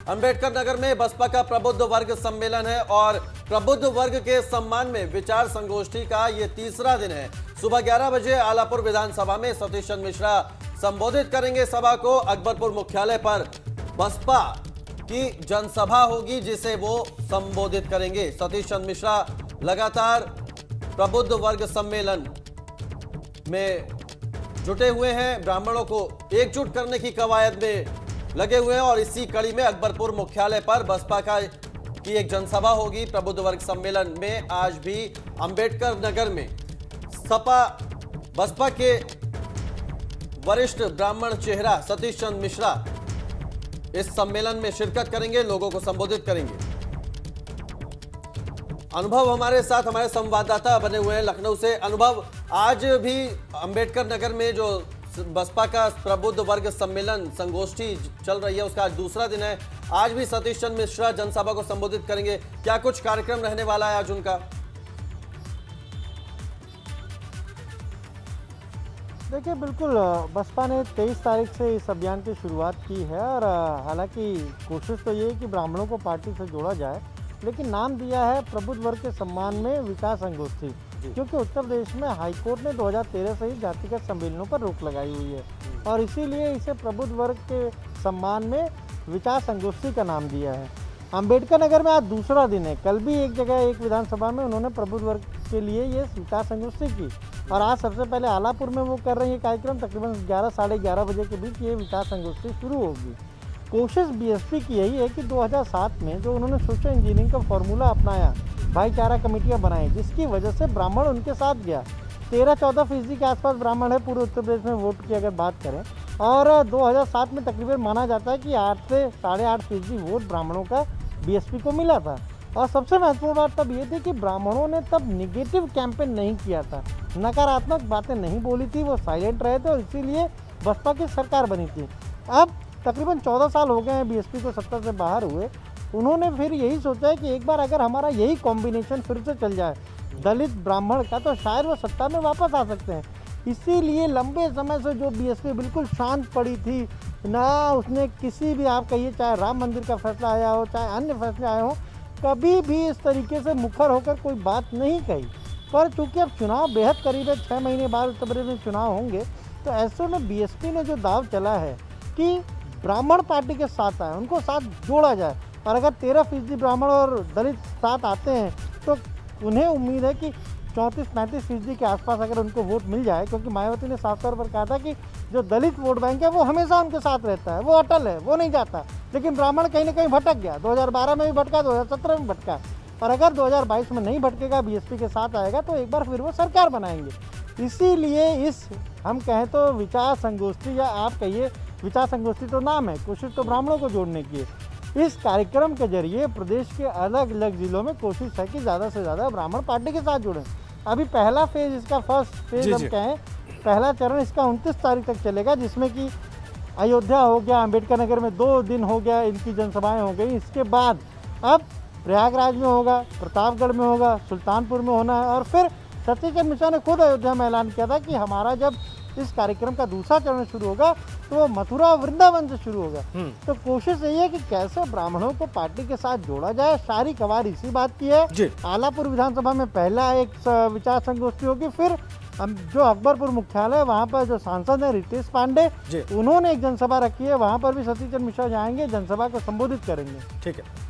अंबेडकर नगर में बसपा का प्रबुद्ध वर्ग सम्मेलन है और प्रबुद्ध वर्ग के सम्मान में विचार संगोष्ठी का ये तीसरा दिन है। सुबह 11 बजे आलापुर विधानसभा में सतीश चंद्र मिश्रा संबोधित करेंगे सभा को। अकबरपुर मुख्यालय पर बसपा की जनसभा होगी जिसे वो संबोधित करेंगे। सतीश चंद्र मिश्रा लगातार प्रबुद्ध वर्ग सम्मेलन में जुटे हुए हैं, ब्राह्मणों को एकजुट करने की कवायद में लगे हुए हैं और इसी कड़ी में अकबरपुर मुख्यालय पर बसपा की एक जनसभा होगी। प्रबुद्ध वर्ग सम्मेलन में आज भी अंबेडकर नगर में बसपा के वरिष्ठ ब्राह्मण चेहरा सतीश चंद्र मिश्रा इस सम्मेलन में शिरकत करेंगे, लोगों को संबोधित करेंगे। अनुभव हमारे साथ हमारे संवाददाता बने हुए हैं लखनऊ से। अनुभव, आज भी अंबेडकर नगर में जो बसपा का प्रबुद्ध वर्ग सम्मेलन संगोष्ठी चल रही है उसका आज दूसरा दिन है। आज भी सतीश चंद्र मिश्रा जनसभा को संबोधित करेंगे, क्या कुछ कार्यक्रम रहने वाला है आज उनका? देखिए, बिल्कुल बसपा ने 23 तारीख से इस अभियान की शुरुआत की है और हालांकि कोशिश तो ये है कि ब्राह्मणों को पार्टी से जोड़ा जाए, लेकिन नाम दिया है प्रबुद्ध वर्ग के सम्मान में विकास संगोष्ठी, क्योंकि उत्तर प्रदेश में हाईकोर्ट ने 2013 से ही जातिगत सम्मेलनों पर रोक लगाई हुई है और इसीलिए इसे प्रबुद्ध वर्ग के सम्मान में विचार संगोष्ठी का नाम दिया है। अंबेडकर नगर में आज दूसरा दिन है। कल भी एक जगह एक विधानसभा में उन्होंने प्रबुद्ध वर्ग के लिए ये विचार संगोष्ठी की और आज सबसे पहले आलापुर में वो कर रही है कार्यक्रम। तकरीबन 11 साढ़े 11 बजे के बीच ये विचार संगोष्ठी शुरू होगी। कोशिश बीएसपी की यही है कि 2007 में जो उन्होंने सोशल इंजीनियरिंग का फॉर्मूला अपनाया, भाईचारा कमेटियां बनाई, जिसकी वजह से ब्राह्मण उनके साथ गया। 13-14% के आसपास ब्राह्मण है पूरे उत्तर प्रदेश में वोट की अगर बात करें और 2007 में तकरीबन माना जाता है कि 8 से 8.5% वोट ब्राह्मणों का बीएसपी को मिला था। और सबसे महत्वपूर्ण बात तब ये थी कि ब्राह्मणों ने तब निगेटिव कैंपेन नहीं किया था, नकारात्मक बातें नहीं बोली थी, वो साइलेंट रहे थे और इसीलिए बसपा की सरकार बनी थी। अब तकरीबन 14 साल हो गए हैं बीएसपी को सत्ता से बाहर हुए। उन्होंने फिर यही सोचा है कि एक बार अगर हमारा यही कॉम्बिनेशन फिर से चल जाए दलित ब्राह्मण का, तो शायद वो सत्ता में वापस आ सकते हैं। इसीलिए लंबे समय से जो बीएसपी बिल्कुल शांत पड़ी थी, ना उसने किसी भी, आप कहिए चाहे राम मंदिर का फैसला आया हो चाहे अन्य फैसले आए हो, कभी भी इस तरीके से मुखर होकर कोई बात नहीं कही। पर चूंकि अब चुनाव बेहद करीब है, 6 महीने बाद उत्तर प्रदेश में चुनाव होंगे, तो ऐसे में बीएसपी ने जो दाव चला है कि ब्राह्मण पार्टी के साथ आए, उनको साथ जोड़ा जाए और अगर 13% ब्राह्मण और दलित साथ आते हैं तो उन्हें उम्मीद है कि 34-35% के आसपास अगर उनको वोट मिल जाए, क्योंकि मायावती ने साफ तौर पर कहा था कि जो दलित वोट बैंक है वो हमेशा उनके साथ रहता है, वो अटल है, वो नहीं जाता। लेकिन ब्राह्मण कहीं ना कहीं भटक गया, 2012 में भी भटका, 2017 में भटका और अगर 2022 में नहीं भटकेगा, बीएसपी के साथ आएगा तो एक बार फिर वो सरकार बनाएंगे। इसीलिए इस हम कहें तो विचार संगोष्ठी, या आप कहिए विचार संगोष्ठी तो नाम है, कोशिश तो ब्राह्मणों को जोड़ने की है। इस कार्यक्रम के जरिए प्रदेश के अलग अलग जिलों में कोशिश है कि ज़्यादा से ज़्यादा ब्राह्मण पार्टी के साथ जुड़ें। अभी पहला फेज, इसका फर्स्ट फेज हम कहें, पहला चरण इसका 29 तारीख तक चलेगा, जिसमें कि अयोध्या हो गया, अंबेडकर नगर में 2 दिन हो गया, इनकी जनसभाएं हो गई। इसके बाद अब प्रयागराज में होगा, प्रतापगढ़ में होगा, सुल्तानपुर में होना है और फिर सतीश चंद्र मिश्रा ने खुद अयोध्या में ऐलान किया था कि हमारा जब इस कार्यक्रम का दूसरा चरण शुरू होगा तो वो मथुरा और वृंदावन से शुरू होगा। तो कोशिश यही है कि कैसे ब्राह्मणों को पार्टी के साथ जोड़ा जाए। सारी कवार इसी बात की है। आलापुर विधानसभा में पहला एक विचार संगोष्ठी होगी, फिर जो अकबरपुर मुख्यालय वहाँ पर जो सांसद है रितेश पांडे, उन्होंने एक जनसभा रखी है, वहाँ पर भी सतीश चंद्र मिश्रा जाएंगे, जनसभा को संबोधित करेंगे। ठीक है।